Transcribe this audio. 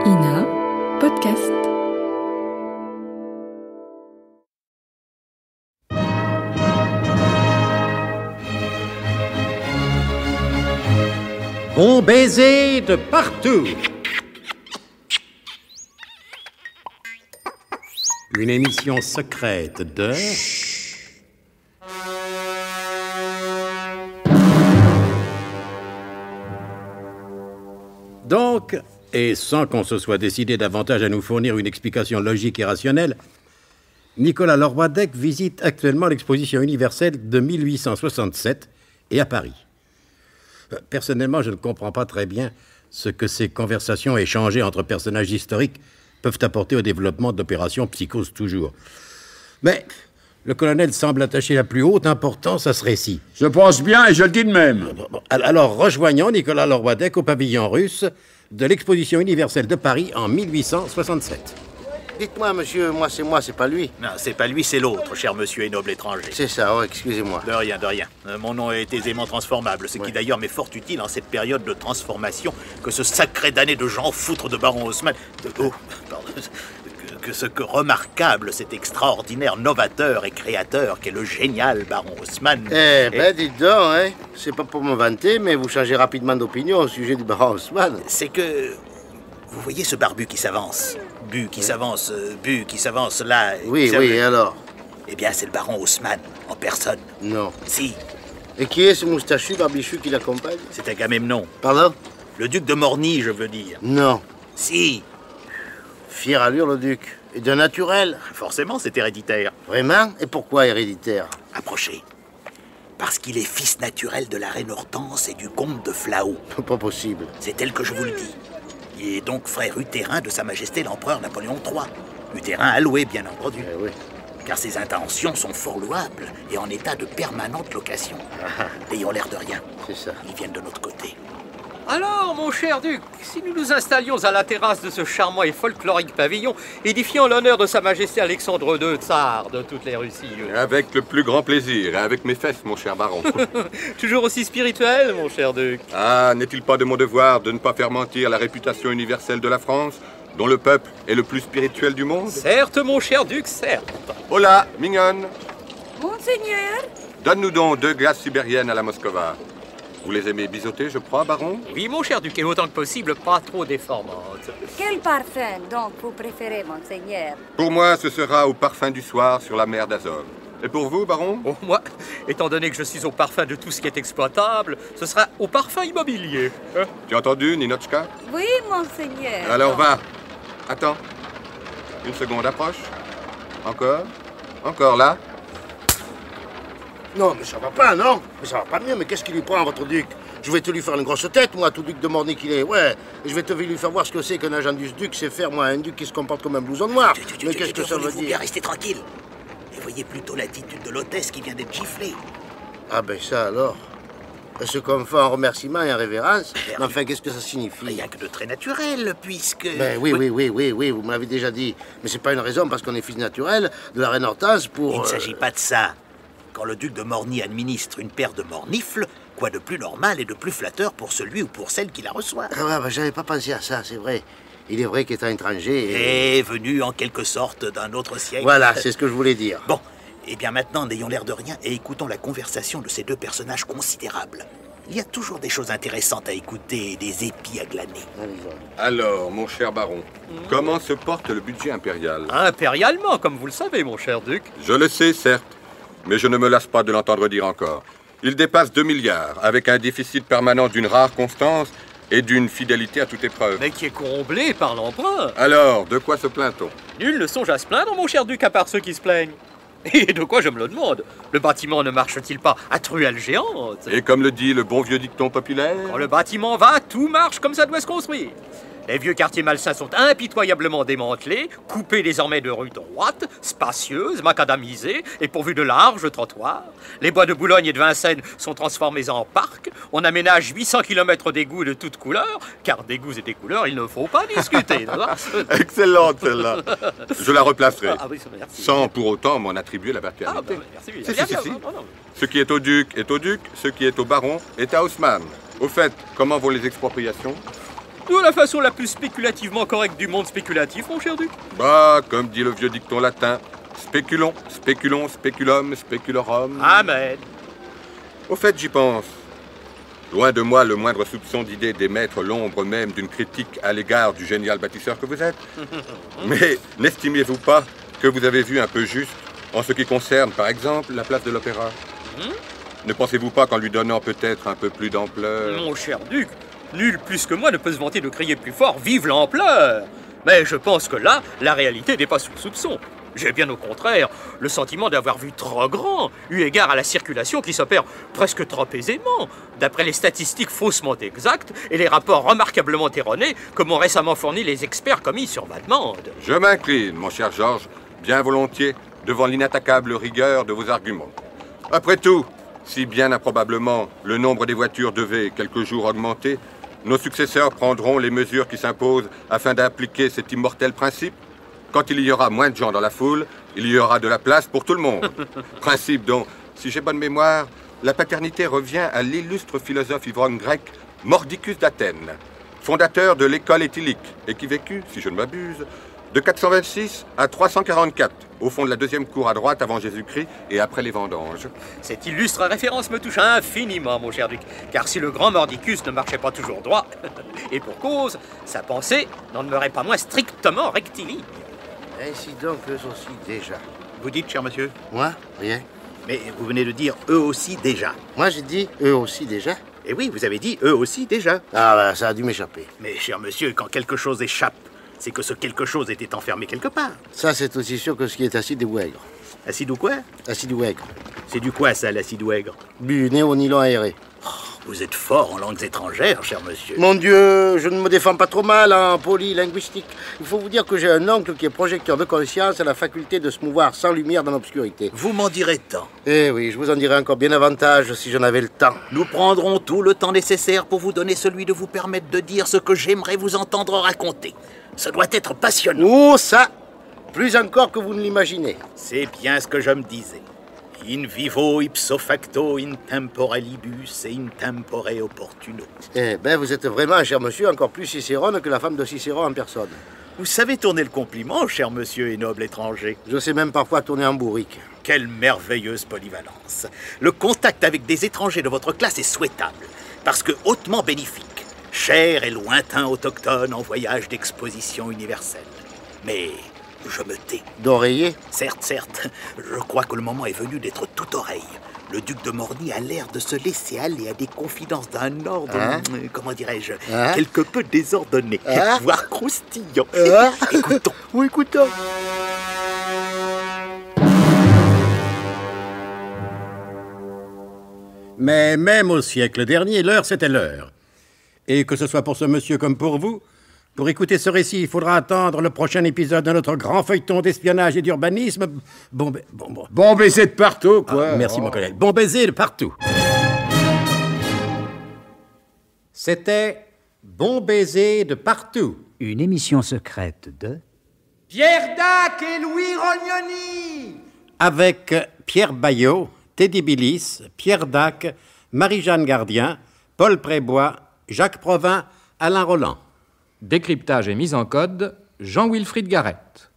INA Podcast. Bon baiser de partout. Une émission secrète de... Donc, et sans qu'on se soit décidé davantage à nous fournir une explication logique et rationnelle, Nicolas Lorwadec visite actuellement l'exposition universelle de 1867 et à Paris. Personnellement, je ne comprends pas très bien ce que ces conversations échangées entre personnages historiques peuvent apporter au développement d'opérations Psychose toujours. Mais le colonel semble attacher la plus haute importance à ce récit. Je pense bien et je le dis de même. Alors, rejoignons Nicolas Lorwadec au pavillon russe de l'exposition universelle de Paris en 1867. Dites-moi, monsieur, moi, c'est pas lui. Non, c'est pas lui, c'est l'autre, cher monsieur et noble étranger. C'est ça, oh, excusez-moi. De rien, de rien. Mon nom est aisément transformable, ce qui d'ailleurs m'est fort utile en cette période de transformation que ce sacré damné de Jean Foutre de Baron Haussmann... Que ce que remarquable, cet extraordinaire novateur et créateur qu'est le génial Baron Haussmann... Dites donc, hein. C'est pas pour me vanter, mais vous changez rapidement d'opinion au sujet du Baron Haussmann. C'est que... Vous voyez ce barbu qui s'avance, bu qui s'avance là... Oui, et alors? Eh bien, c'est le Baron Haussmann, en personne. Non. Si. Et qui est ce moustachu barbichu qui l'accompagne? C'est Agamemnon. Pardon? Le duc de Morny, je veux dire. Non. Si. Fière allure, le duc. Et de naturel. Forcément, c'est héréditaire. Vraiment? Et pourquoi héréditaire? Approchez. Parce qu'il est fils naturel de la reine Hortense et du comte de Flao. Pas possible. C'est tel que je vous le dis. Il est donc frère utérin de Sa Majesté l'Empereur Napoléon III. Utérin alloué, bien entendu. Oui. Car ses intentions sont fort louables et en état de permanente location. N'ayons l'air de rien. C'est ça. Ils viennent de notre côté. Alors, mon cher duc, si nous nous installions à la terrasse de ce charmant et folklorique pavillon, édifiant l'honneur de Sa Majesté Alexandre II, tsar de toutes les Russies. Avec le plus grand plaisir, et avec mes fesses, mon cher baron. Toujours aussi spirituel, mon cher duc. Ah, n'est-il pas de mon devoir de ne pas faire mentir la réputation universelle de la France, dont le peuple est le plus spirituel du monde? Certes, mon cher duc, certes. Hola, mignonne. Monseigneur? Donne-nous donc 2 glaces sibériennes à la Moskova. Vous les aimez biseauter, je crois, baron? Oui, mon cher duc, et autant que possible, pas trop déformante. Quel parfum, donc, vous préférez, monseigneur? Pour moi, ce sera au parfum du soir sur la mer d'Azov. Et pour vous, baron? Oh, moi, étant donné que je suis au parfum de tout ce qui est exploitable, ce sera au parfum immobilier. Tu as entendu, Ninochka? Oui, monseigneur. Alors va. Attends. Une seconde, approche. Encore là. Non, mais ça va pas, non? Mais ça va pas mieux, mais qu'est-ce qu'il lui prend, votre duc? Je vais te lui faire une grosse tête, moi, tout duc de Morny qu'il est, ouais. Et je vais te lui faire voir ce que c'est qu'un agent du duc, c'est faire, moi, un duc qui se comporte comme un blouson noir. Mais qu'est-ce que ça veut Bien dire? rester tranquille. Et voyez plutôt l'attitude de l'hôtesse qui vient d'être giflée. Ah ben ça, alors. Elle se confond en remerciement et en révérence. Mais enfin, qu'est-ce que ça signifie? Rien que de très naturel, puisque... Ben oui, vous me l'avez déjà dit. Mais c'est pas une raison parce qu'on est fils naturel de la reine Hortense pour... Il ne s'agit pas de ça. Quand le duc de Morny administre une paire de mornifles, quoi de plus normal et de plus flatteur pour celui ou pour celle qui la reçoit? Ah ouais, ben j'avais pas pensé à ça, c'est vrai. Il est vrai qu'étant étranger... Et venu en quelque sorte d'un autre siècle. Voilà, c'est ce que je voulais dire. Bon, et bien maintenant, n'ayons l'air de rien et écoutons la conversation de ces deux personnages considérables. Il y a toujours des choses intéressantes à écouter et des épis à glaner. Alors, mon cher baron, comment se porte le budget impérial? Impérialement, comme vous le savez, mon cher duc. Je le sais, certes, mais je ne me lasse pas de l'entendre dire encore. Il dépasse 2 milliards, avec un déficit permanent d'une rare constance et d'une fidélité à toute épreuve. Mais qui est comblé par l'emprunt. Alors, de quoi se plaint-on? Nul ne songe à se plaindre, mon cher duc, à part ceux qui se plaignent. Et de quoi, je me le demande? Le bâtiment ne marche-t-il pas à truelle géante? Et comme le dit le bon vieux dicton populaire... Quand le bâtiment va, tout marche comme ça doit se construire. Les vieux quartiers malsains sont impitoyablement démantelés, coupés désormais de rues droites, spacieuses, macadamisées et pourvues de larges trottoirs. Les bois de Boulogne et de Vincennes sont transformés en parcs. On aménage 800 km d'égouts de toutes couleurs, car des goûts et des couleurs, il ne faut pas discuter. Excellente celle-là. Je la replacerai, Ah oui, merci. sans pour autant m'en attribuer la paternité. Merci. Si. Ce qui est au duc est au duc, ce qui est au baron est à Haussmann. Au fait, comment vont les expropriations? De la façon la plus spéculativement correcte du monde spéculatif, mon cher duc. Bah, comme dit le vieux dicton latin, spéculons, spéculons, spéculum, spéculorum. Amen. Au fait, j'y pense. Loin de moi le moindre soupçon d'idée d'émettre l'ombre même d'une critique à l'égard du génial bâtisseur que vous êtes. Mais n'estimiez-vous pas que vous avez vu un peu juste en ce qui concerne, par exemple, la place de l'Opéra? Ne pensez-vous pas qu'en lui donnant peut-être un peu plus d'ampleur... Mon cher duc, nul plus que moi ne peut se vanter de crier plus fort « Vive l'ampleur !» Mais je pense que là, la réalité n'est pas sous soupçon. J'ai bien au contraire le sentiment d'avoir vu trop grand, eu égard à la circulation qui s'opère presque trop aisément, d'après les statistiques faussement exactes et les rapports remarquablement erronés que m'ont récemment fournis les experts commis sur ma demande. Je m'incline, mon cher Georges, bien volontiers, devant l'inattaquable rigueur de vos arguments. Après tout, si bien improbablement le nombre des voitures devait quelque jour augmenter, nos successeurs prendront les mesures qui s'imposent afin d'appliquer cet immortel principe. Quand il y aura moins de gens dans la foule, il y aura de la place pour tout le monde. Principe dont, si j'ai bonne mémoire, la paternité revient à l'illustre philosophe ivrogne grec Mordicus d'Athènes, fondateur de l'école éthylique, et qui vécut, si je ne m'abuse, de 426 à 344, au fond de la deuxième cour à droite avant Jésus-Christ et après les vendanges. Cette illustre référence me touche infiniment, mon cher duc, car si le grand Mordicus ne marchait pas toujours droit, et pour cause, sa pensée n'en demeurait pas moins strictement rectiligne. Ainsi donc, eux aussi déjà. Vous dites, cher monsieur? Moi, rien. Mais vous venez de dire eux aussi déjà. Moi, j'ai dit eux aussi déjà. Et oui, vous avez dit eux aussi déjà. Ah, bah, ça a dû m'échapper. Mais, cher monsieur, quand quelque chose échappe, c'est que ce quelque chose était enfermé quelque part. Ça, c'est aussi sûr que ce qui est acide ouègre. Acide ou quoi? Acide ouègre. C'est du quoi, ça, l'acide ouègre? Du néo-nylon aéré. Vous êtes fort en langues étrangères, cher monsieur. Mon Dieu, je ne me défends pas trop mal en polylinguistique. Il faut vous dire que j'ai un oncle qui est projecteur de conscience et la faculté de se mouvoir sans lumière dans l'obscurité. Vous m'en direz tant. Eh oui, je vous en dirai encore bien davantage si j'en avais le temps. Nous prendrons tout le temps nécessaire pour vous donner celui de vous permettre de dire ce que j'aimerais vous entendre raconter. Ce doit être passionnant. Oh, ça! Plus encore que vous ne l'imaginez. C'est bien ce que je me disais. In vivo ipso facto in tempore libus et in tempore opportuno. Eh ben, vous êtes vraiment, cher monsieur, encore plus Cicérone que la femme de Cicéron en personne. Vous savez tourner le compliment, cher monsieur et noble étranger. Je sais même parfois tourner en bourrique. Quelle merveilleuse polyvalence. Le contact avec des étrangers de votre classe est souhaitable, parce que hautement bénéfique, cher et lointain autochtone en voyage d'exposition universelle. Mais je me tais. D'oreiller? Certes, certes. Je crois que le moment est venu d'être tout oreille. Le duc de Morny a l'air de se laisser aller à des confidences d'un ordre, comment dirais-je, quelque peu désordonné, voire croustillant. Écoutons. Oui, écoutons. Mais même au siècle dernier, l'heure, c'était l'heure. Et que ce soit pour ce monsieur comme pour vous, pour écouter ce récit, il faudra attendre le prochain épisode de notre grand feuilleton d'espionnage et d'urbanisme. Bon baiser de partout, quoi. Ah, merci, mon collègue. Bon baiser de partout. C'était Bon baiser de partout. Une émission secrète de... Pierre Dac et Louis Rognoni. Avec Pierre Bayot, Teddy Billis, Pierre Dac, Marie-Jeanne Gardien, Paul Prébois, Jacques Provin, Alain Roland. Décryptage et mise en code, Jean-Wilfried Garrett.